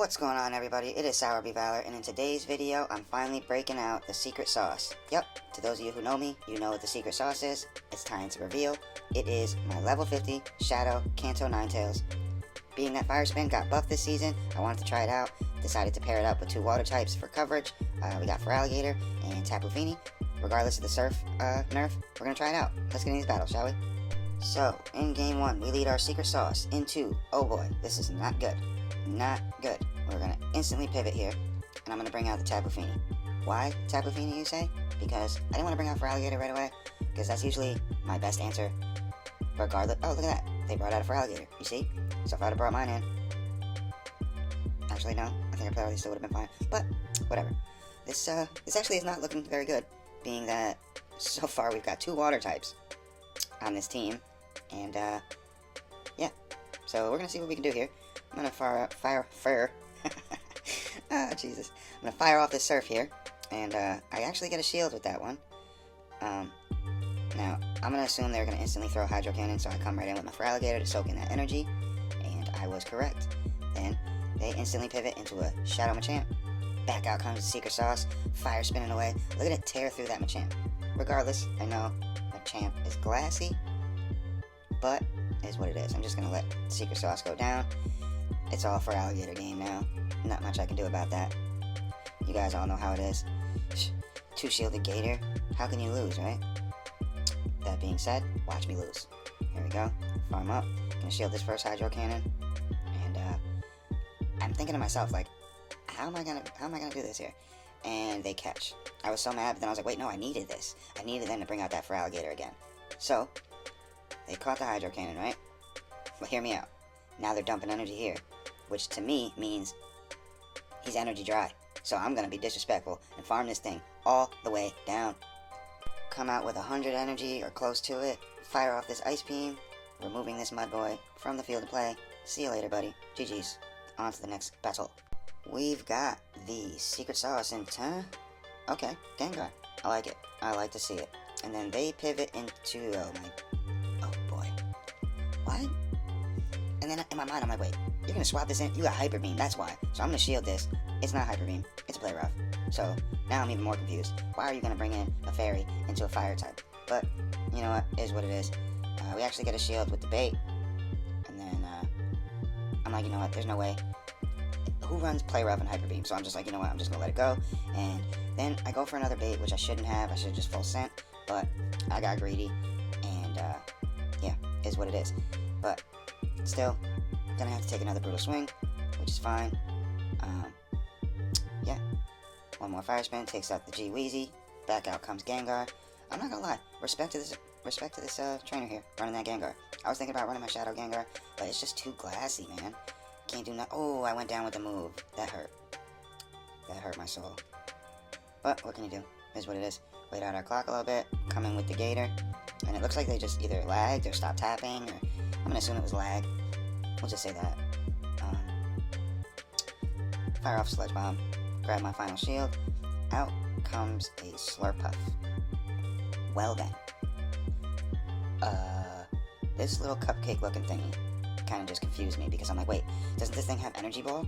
What's going on, everybody? It is Sour Valor, and in today's video, I'm finally breaking out the secret sauce. Yep, to those of you who know me, you know what the secret sauce is. It's time to reveal. It is my level 50 Shadow K9TALES. Being that Fire Spin got buffed this season, I wanted to try it out. Decided to pair it up with two water types for coverage. We got Feraligatr and Tapu Fini. Regardless of the Surf nerf, we're going to try it out. Let's get into these battles, shall we? So, in game 1, we lead our secret sauce into, oh boy, this is not good. Not good. We're going to instantly pivot here, and I'm going to bring out the Tapu Fini. Why Tapu Fini, you say? Because I didn't want to bring out Feraligatr right away, because that's usually my best answer, regardless. Oh, look at that. They brought out a Feraligatr, you see? So if I would have brought mine in, actually no, I think I probably still would have been fine, but whatever. This actually is not looking very good, being that so far we've got two water types on this team, and yeah, so we're going to see what we can do here. I'm going to fire Jesus. I'm going to fire off this Surf here, and I actually get a shield with that one. Now, I'm going to assume they're going to instantly throw Hydro Cannon, so I come right in with my Feraligatr to soak in that energy, and I was correct. Then, they instantly pivot into a Shadow Machamp. Back out comes the Secret Sauce, fire spinning away. Look at it tear through that Machamp. Regardless, I know Machamp is glassy, but it is what it is. I'm just going to let Secret Sauce go down. It's all Feraligatr game now. Not much I can do about that. You guys all know how it is. Two shielded Gator. How can you lose, right? That being said, watch me lose. Here we go. Farm up. Gonna shield this first Hydro Cannon. And I'm thinking to myself, like, how am I gonna do this here? And they catch. I was so mad, but then I was like, wait, no, I needed this. I needed them to bring out that Feraligatr again. So, they caught the Hydro Cannon, right? Well, hear me out. Now they're dumping energy here, which to me means he's energy dry. So I'm going to be disrespectful and farm this thing all the way down. Come out with 100 energy or close to it, fire off this Ice Beam, removing this Mud Boy from the field of play. See you later, buddy. GG's. On to the next battle. We've got the Secret Sauce in 10. Okay, Gengar. I like it. I like to see it. And then they pivot into, oh boy. What? And then in my mind, I'm like, wait, you're going to swap this in? You got Hyper Beam, that's why. So I'm going to shield this. It's not Hyper Beam, it's Play Rough. So now I'm even more confused. Why are you going to bring in a Fairy into a Fire type? But, you know what, it is what it is. We actually get a shield with the bait. And then, I'm like, you know what, there's no way. Who runs Play Rough and Hyper Beam? So I'm just like, you know what, I'm just going to let it go. And then I go for another bait, which I shouldn't have. I should have just full sent. But I got greedy. And, yeah, is what it is. But still, gonna have to take another Brutal Swing, which is fine. Yeah. One more Fire Spin, takes out the G-Weezy. Back out comes Gengar. I'm not gonna lie, respect to this trainer here, running that Gengar. I was thinking about running my Shadow Gengar, but it's just too glassy, man. Can't do nothing. Oh, I went down with the move. That hurt. That hurt my soul. But, what can you do? Is what it is. Wait out our clock a little bit, come in with the Gator, and it looks like they just either lagged or stopped tapping, or I'm gonna assume it was lag. We'll just say that. Fire off Sludge Bomb. Grab my final shield. Out comes a Slurpuff. Well then. This little cupcake looking thingy kind of just confused me, because I'm like, wait, doesn't this thing have Energy Ball?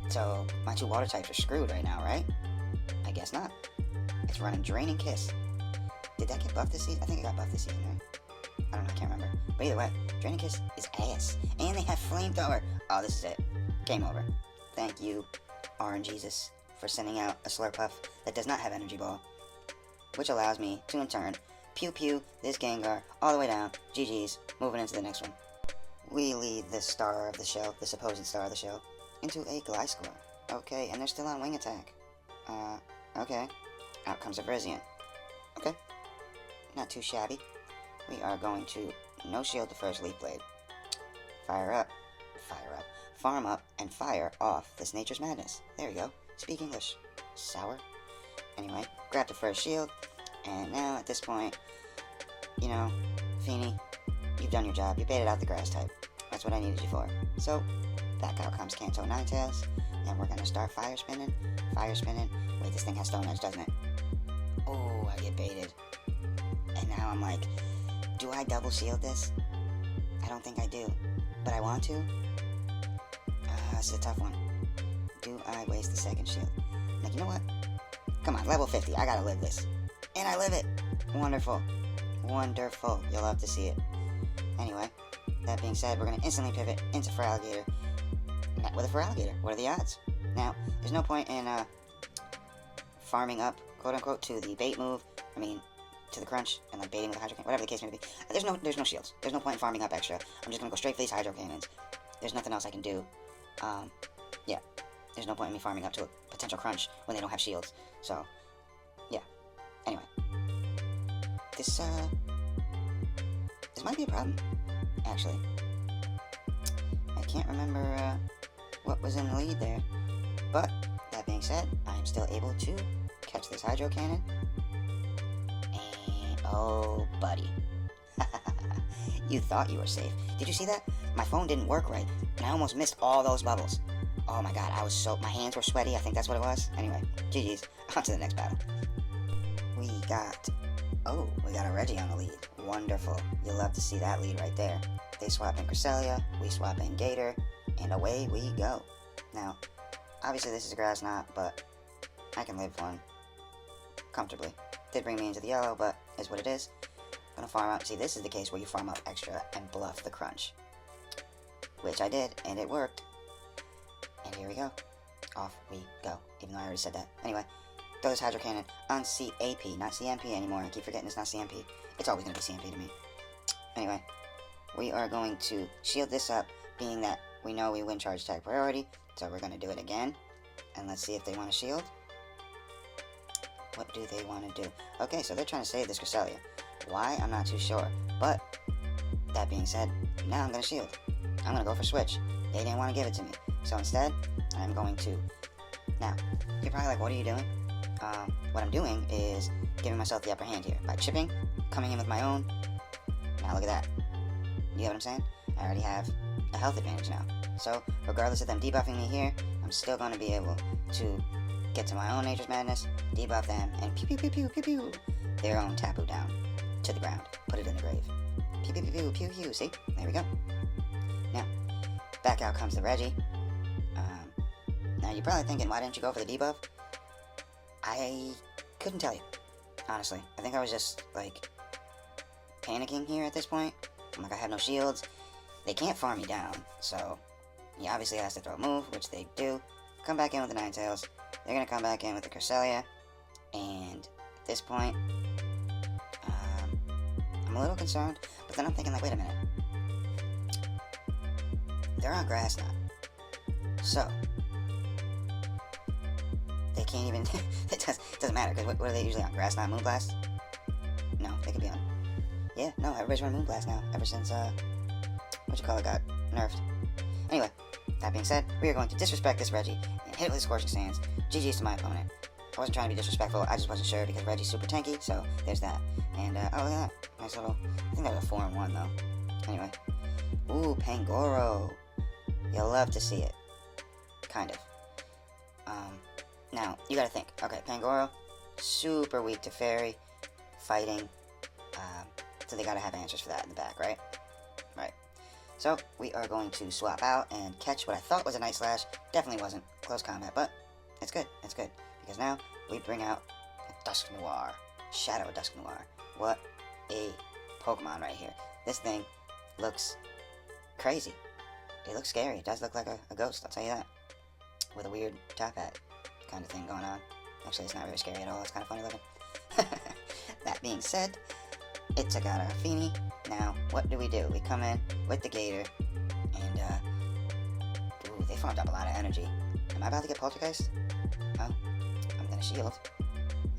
So my two water types are screwed right now, right? I guess not. It's running Draining Kiss. Did that get buffed this season? I think it got buffed this season, right? I don't know, I can't remember. But either way, Draining Kiss is ass. And they have Flamethrower. Oh, this is it. Game over. Thank you, RNGesus, for sending out a Slurpuff that does not have Energy Ball, which allows me to, in turn, pew this Gengar all the way down. GG's. Moving into the next one. We lead this star of the show, the supposed star of the show, into a Gliscor. Okay, and they're still on Wing Attack. Okay. Out comes a Brazian. Okay. Not too shabby. We are going to no-shield the first Leaf Blade. Fire up, farm up, and fire off this Nature's Madness. There we go. Speak English. Sour. Anyway, grab the first shield, and now at this point, you know, Fini, you've done your job. You baited out the Grass type. That's what I needed you for. So, back out comes K9TALES, and we're going to start fire spinning. Wait, this thing has Stone Edge, doesn't it? Oh, I get baited. And now I'm like, do I double shield this? I don't think I do, but I want to. This is a tough one. do I waste the second shield? Like, you know what? Come on, level 50. I gotta live this. And I live it. Wonderful. Wonderful. You'll love to see it. Anyway, that being said, we're gonna instantly pivot into Feraligatr. Met with a Feraligatr. What are the odds? Now, there's no point in farming up, quote unquote, to the bait move. I mean, to the crunch and like baiting with the hydro cannon, whatever the case may be. There's no shields. There's no point in farming up extra. I'm just gonna go straight for these hydro cannons. There's nothing else I can do. Yeah. There's no point in me farming up to a potential crunch when they don't have shields. So, yeah. Anyway, this might be a problem. Actually, I can't remember what was in the lead there. But that being said, I am still able to catch this hydro cannon. And oh, buddy. You thought you were safe. Did you see that? My phone didn't work right, and I almost missed all those bubbles. Oh my god, my hands were sweaty. I think that's what it was. Anyway, GG's. On to the next battle. We got a Reggie on the lead. Wonderful. You'll love to see that lead right there. They swap in Cresselia, we swap in Gator, and away we go. Now, obviously this is a grass knot, but I can live one comfortably. Did bring me into the yellow, but is what it is. Gonna farm out. See, this is the case where you farm up extra and bluff the crunch. Which I did, and it worked. And here we go. Off we go. Even though I already said that. Anyway, throw this hydro cannon on CAP, not CMP anymore. I keep forgetting it's not CMP. It's always gonna be CMP to me. Anyway, we are going to shield this up, being that we know we win charge tag priority. So we're gonna do it again. And let's see if they want to shield. What do they want to do? Okay, so they're trying to save this Cresselia. Why? I'm not too sure. But, that being said, now I'm going to shield. I'm going to go for switch. They didn't want to give it to me. So instead, I'm going to... Now, you're probably like, what are you doing? What I'm doing is giving myself the upper hand here. By chipping, coming in with my own. Now look at that. You get what I'm saying? I already have a health advantage now. So, regardless of them debuffing me here, I'm still going to be able to get to my own Nature's Madness, debuff them, and pew pew pew pew pew pew their own Tapu down to the ground. Put it in the grave. Pew pew pew pew pew pew. See? There we go. Now, back out comes the Reggie. Now you're probably thinking, why didn't you go for the debuff? I couldn't tell you, honestly. I think I was just like panicking here at this point. I'm like, I have no shields. They can't farm me down, so he obviously has to throw a move, which they do. Come back in with the Ninetales. They're gonna come back in with the Cresselia, and at this point, I'm a little concerned. But then I'm thinking, like, wait a minute. They're on grass now, so they can't even. It doesn't matter, because what are they usually on? Grass knot, Moonblast? No, they could be on. Yeah, no, everybody's running Moonblast now. Ever since got nerfed. Anyway, that being said, we are going to disrespect this Reggie and hit it with Scorching Sands. GG's to my opponent. I wasn't trying to be disrespectful, I just wasn't sure because Reggie's super tanky, so there's that. And, oh, look at that. Nice little, I think that was a 4-1 though. Anyway. Ooh, Pangoro. You'll love to see it. Kind of. Now, you gotta think. Okay, Pangoro, super weak to Fairy, fighting, so they gotta have answers for that in the back, right? Right. So, we are going to swap out and catch what I thought was a Night Slash. Definitely wasn't. Close combat, but it's good. It's good. Because now, we bring out Dusk Noir. Shadow Dusk Noir. What a Pokemon right here. This thing looks crazy. It looks scary. It does look like a ghost, I'll tell you that. With a weird top hat kind of thing going on. Actually, it's not really scary at all. It's kind of funny looking. That being said, it took out our Feeny. Now, what do? We come in with the Gator, and, ooh, they farmed up a lot of energy. Am I about to get Poltergeist? Well, I'm gonna shield.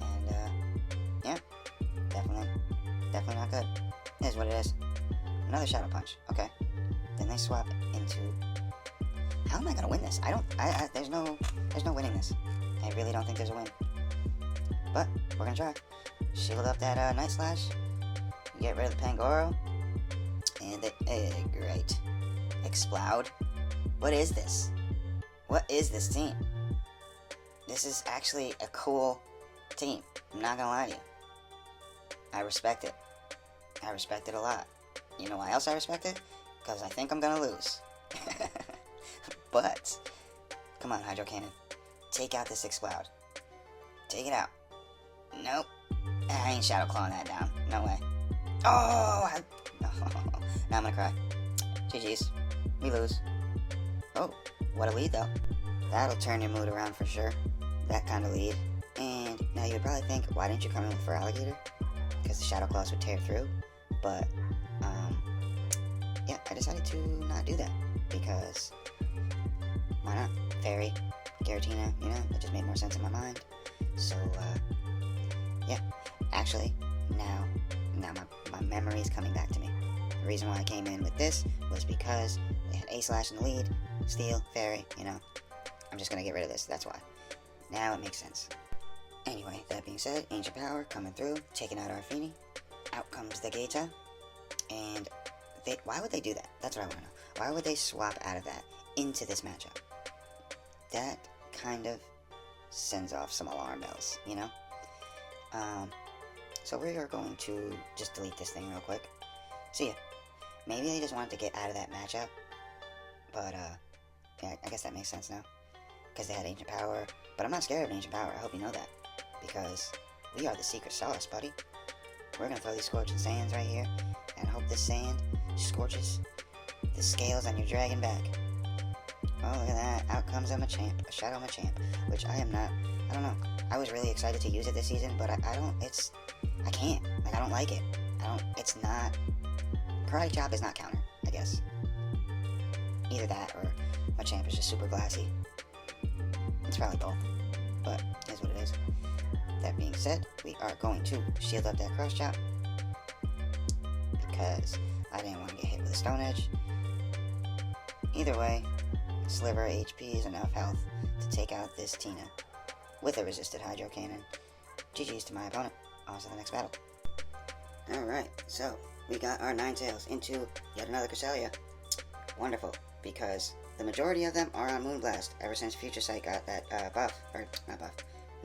And, yeah, definitely not good. It is what it is. Another Shadow Punch. Okay. Then they swap into... How am I gonna win this? There's no winning this. I really don't think there's a win. But, we're gonna try. Shield up that, Night Slash. Get rid of the Pangoro. And the great. Explode. What is this? What is this team? This is actually a cool team. I'm not gonna lie to you. I respect it. I respect it a lot. You know why else I respect it? Because I think I'm gonna lose. But Come on, Hydro Cannon. Take out this Explode. Take it out. Nope. I ain't Shadow Clawing that down. No way. Oh! Now I'm gonna cry. GG's. We lose. Oh, what a lead, though. That'll turn your mood around for sure. That kind of lead. And now you'd probably think, why didn't you come in with Feraligatr? Because the Shadow Claws would tear through. But, yeah, I decided to not do that. Because, why not? Fairy, Giratina, you know, it just made more sense in my mind. So, yeah. Actually, now my memory is coming back to me. The reason why I came in with this was because they had A-Slash in the lead, Steel, Fairy, you know. I'm just gonna get rid of this, that's why. Now it makes sense. Anyway, that being said, Ancient Power coming through, taking out our Feeny. Out comes the Gaeta. And why would they do that? That's what I want to know. Why would they swap out of that into this matchup? That kind of sends off some alarm bells, you know? So we are going to just delete this thing real quick. See ya. Maybe they just wanted to get out of that matchup. But, yeah, I guess that makes sense now. Because they had Ancient Power. But I'm not scared of Ancient Power, I hope you know that. Because we are the secret sauce, buddy. We're going to throw these Scorching Sands right here. And hope this sand scorches the scales on your dragon back. Oh, look at that. Out comes a Machamp. A Shadow Machamp. Which I am not... I don't know. I was really excited to use it this season, but I can't. Like, I don't like it. It's not... Karate Chop is not counter, I guess. Either that, or Machamp is just super glassy. It's probably both. But, it is what it is. That being said, we are going to shield up that Cross Chop. Because I didn't want to get hit with a Stone Edge. Either way, Sliver HP is enough health to take out this Tina with a resisted Hydro Cannon. GG's to my opponent. On to the next battle. Alright, so we got our Ninetales into yet another Cresselia. Wonderful, because the majority of them are on Moonblast ever since Future Sight got that buff, or not buff,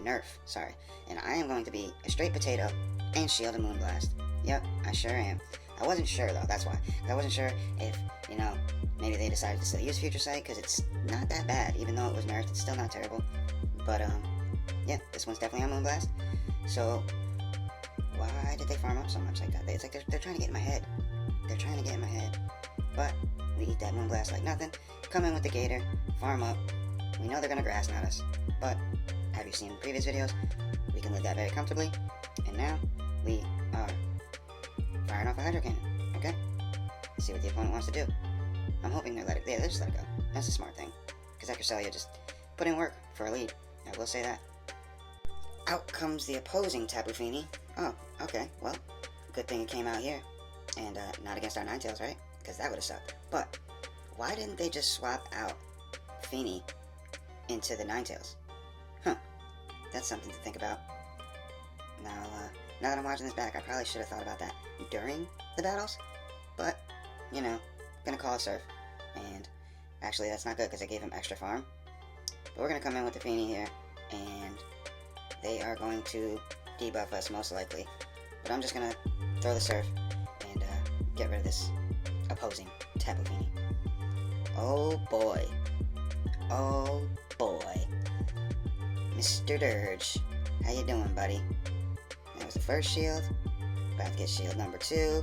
nerf, sorry. And I am going to be a straight potato and shield a Moonblast. Yep, I sure am. I wasn't sure though, that's why. I wasn't sure if, you know, maybe they decided to still use Future Sight, because it's not that bad. Even though it was nerfed, it's still not terrible. But, yeah, this one's definitely on Moonblast. So, why did they farm up so much like that? It's like they're trying to get in my head. They're trying to get in my head. But, we eat that Moonblast like nothing. Come in with the Gator, farm up. We know they're going to Grass Knot us. But, have you seen previous videos? We can live that very comfortably. And now, we are firing off a Hydro Cannon. Okay? Let's see what the opponent wants to do. I'm hoping they'll just let it go. That's a smart thing. Because that Cresselia just put in work for a lead. I will say that. Out comes the opposing Tapu Fini. Oh, okay. Well, good thing it came out here. And not against our Ninetales, right? Because that would have sucked. But, why didn't they just swap out Fini into the Ninetales? Huh. That's something to think about. Now that I'm watching this back, I probably should have thought about that during the battles. But, you know, gonna call a Surf. And actually, that's not good because I gave him extra farm. But we're gonna come in with the Fini here, and they are going to debuff us most likely. But I'm just gonna throw the Surf and get rid of this opposing Tapu Fini. Oh boy. Oh boy. Mr. Dirge. How you doing, buddy? That was the first shield. About to get shield number 2.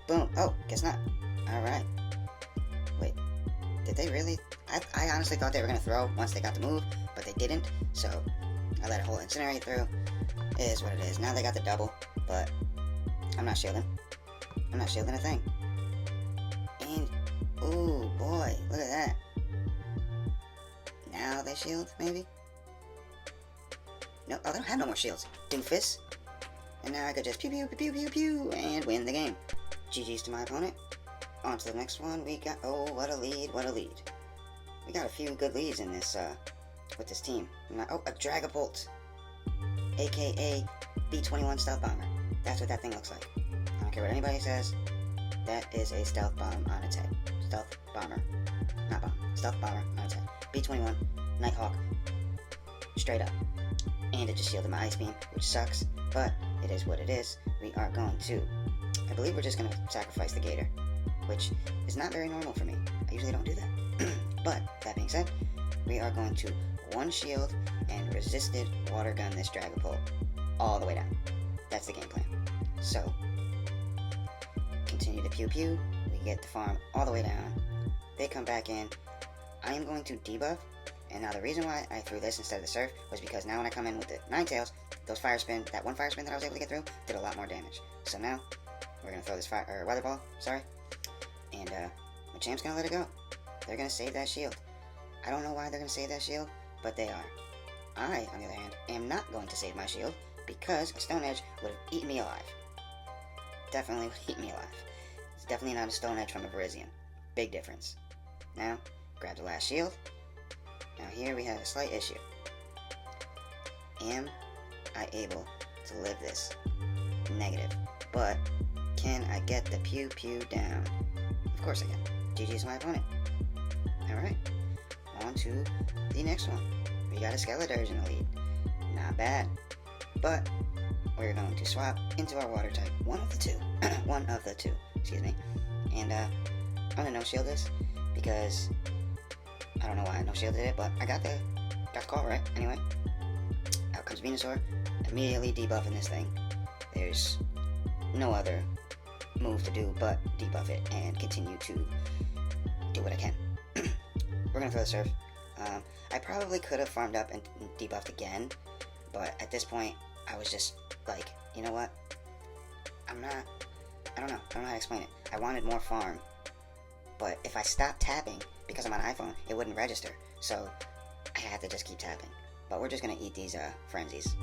Boom. Oh, guess not. Alright. Wait. Did they really? I honestly thought they were going to throw once they got the move, but they didn't. So, I let a whole Incinerate through. It is what it is. Now they got the double, but I'm not shielding. I'm not shielding a thing. And, ooh, boy. Look at that. Now they shield, maybe? No, oh, they don't have no more shields. Doofus. And now I could just pew pew pew pew pew and win the game. GG's to my opponent. On to the next one. We got, oh, what a lead, what a lead. We got a few good leads in this, with this team. Oh, a Dragapult. AKA B-21 Stealth Bomber. That's what that thing looks like. I don't care what anybody says. That is a Stealth Bomb on its head. Stealth Bomber. Not bomb. Stealth Bomber on its head. B-21, Nighthawk. Straight up. And it just shielded my Ice Beam, which sucks, but it is what it is. We are going to, I believe we're just going to sacrifice the Gator, which is not very normal for me. I usually don't do that. But, that being said, we are going to one shield and resisted water gun this Dragapult all the way down. That's the game plan. So, continue to pew pew. We get the farm all the way down. They come back in. I am going to debuff. And now the reason why I threw this instead of the Surf was because now when I come in with the Ninetales, those Fire Spin, that one Fire Spin that I was able to get through, did a lot more damage. So now, we're going to throw this Weather Ball, and Machamp's going to let it go. They're going to save that shield. I don't know why they're going to save that shield, but they are. I, on the other hand, am not going to save my shield because a Stone Edge would have eaten me alive. Definitely would eat me alive. It's definitely not a Stone Edge from a Virizion. Big difference. Now, grab the last shield. Now here we have a slight issue. Am I able to live this? Negative. But, can I get the pew pew down? Of course I can. GG's my opponent. Alright. On to the next one. We got a Skeledirge in the lead. Not bad. But, we're going to swap into our Water type. One of the two. Excuse me. And, I'm gonna no-shield this because I don't know why I no-shielded it, but I got the call right. Anyway, out comes Venusaur, immediately debuffing this thing. There's no other move to do but debuff it and continue to do what I can. We're gonna throw the Surf. I probably could have farmed up and debuffed again, but at this point, I was just like, you know what? I don't know how to explain it. I wanted more farm, but if I stopped tapping, because I'm on iPhone, it wouldn't register. So, I had to just keep tapping. But we're just gonna eat these, Frenzies.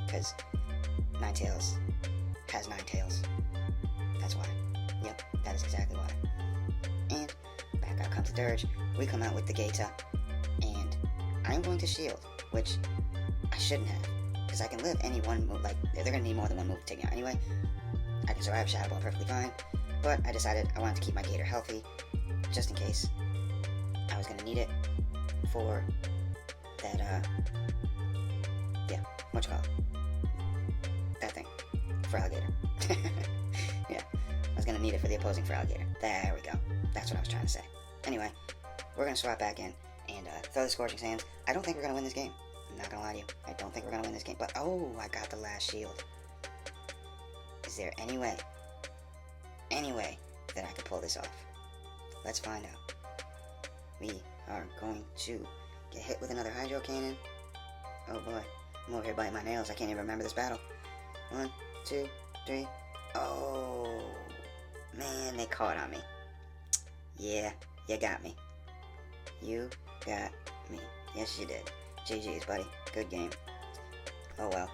Because Ninetales has 9 tails. That's why. Yep, that is exactly why. And, back out comes the Dirge. We come out with the Gaeta. And, I'm going to shield, which I shouldn't have. Because I can live any one move, like, they're gonna need more than one move to take me out anyway. I can survive Shadow Ball perfectly fine. But I decided I wanted to keep my Gator healthy, just in case I was gonna need it for that, yeah, what you call it? That thing. For Alligator. Yeah, I was gonna need it for the opposing for Alligator. There we go. That's what I was trying to say. Anyway, we're gonna swap back in and throw the Scorching Sands. I don't think we're gonna win this game. I'm not gonna lie to you. I don't think we're gonna win this game. But, oh, I got the last shield. Is there any way that I can pull this off? Let's find out. We are going to get hit with another Hydro Cannon. Oh boy, I'm over here biting my nails. I can't even remember this battle. 1, 2, 3. Oh, man, they caught on me. Yeah, you got me. You got me. Yes, you did. GG's, buddy. Good game. Oh well.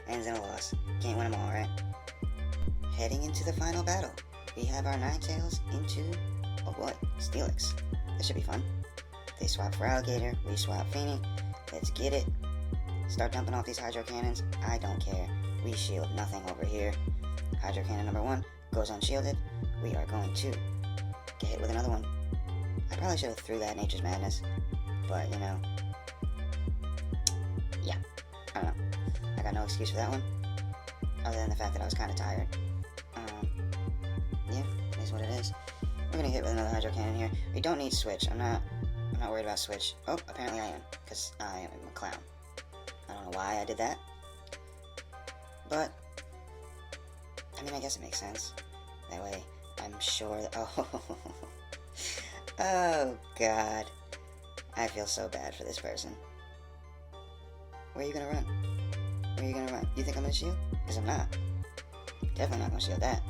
Ends in a loss. Can't win them all, right? Heading into the final battle, we have our Ninetales into, oh boy, Steelix. This should be fun. They swap for Alligator, we swap Feeny. Let's get it. Start dumping off these Hydro Cannons. I don't care. We shield nothing over here. Hydro Cannon number 1 goes unshielded. We are going to get hit with another one. I probably should have threw that Nature's Madness, but you know, yeah, I don't know. I got no excuse for that one, other than the fact that I was kind of tired. Yeah, it is what it is. We're gonna hit with another Hydro Cannon here. We don't need Switch. I'm not worried about Switch. Oh, apparently I am, because I am a clown. I don't know why I did that, but I mean, I guess it makes sense. That way, I'm sure that, oh god, I feel so bad for this person. Where are you gonna run? Where are you gonna run? You think I'm gonna shield? Because I'm not. Definitely not gonna shield that.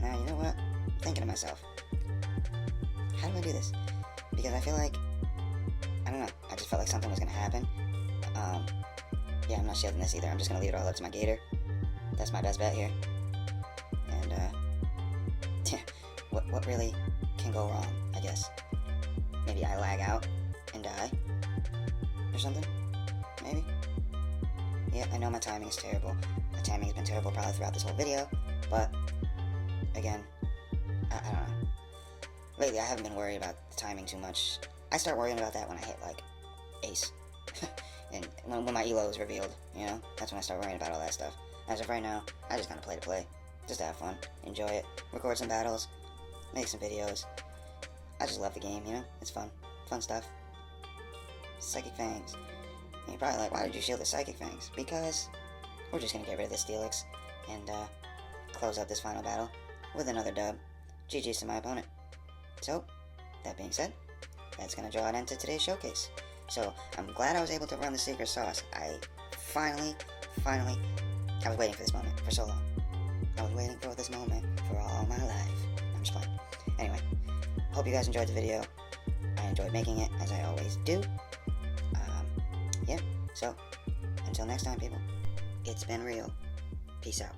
Now, you know what? I'm thinking to myself, how do I do this? Because I feel like, I don't know, I just felt like something was gonna happen. Yeah, I'm not shielding this either. I'm just gonna leave it all up to my Gator. That's my best bet here. And, what really can go wrong, I guess? Maybe I lag out and die? Or something? Maybe? Yeah, I know my timing is terrible. My timing has been terrible probably throughout this whole video, but, again, I don't know. Lately, I haven't been worried about the timing too much. I start worrying about that when I hit, like, Ace. And when my ELO is revealed, you know? That's when I start worrying about all that stuff. As of right now, I just kind of play to play. Just have fun. Enjoy it. Record some battles. Make some videos. I just love the game, you know? It's fun. Fun stuff. Psychic Fangs. And you're probably like, why did you shield the Psychic Fangs? Because we're just going to get rid of this Steelix and close out this final battle with another dub. GG's to my opponent. So, that being said, that's going to draw an end to today's showcase. So, I'm glad I was able to run the Secret Sauce. I finally, I was waiting for this moment for so long. I was waiting for this moment for all my life. I'm just playing. Anyway, hope you guys enjoyed the video. I enjoyed making it, as I always do. Yeah, so, until next time, people, it's been real. Peace out.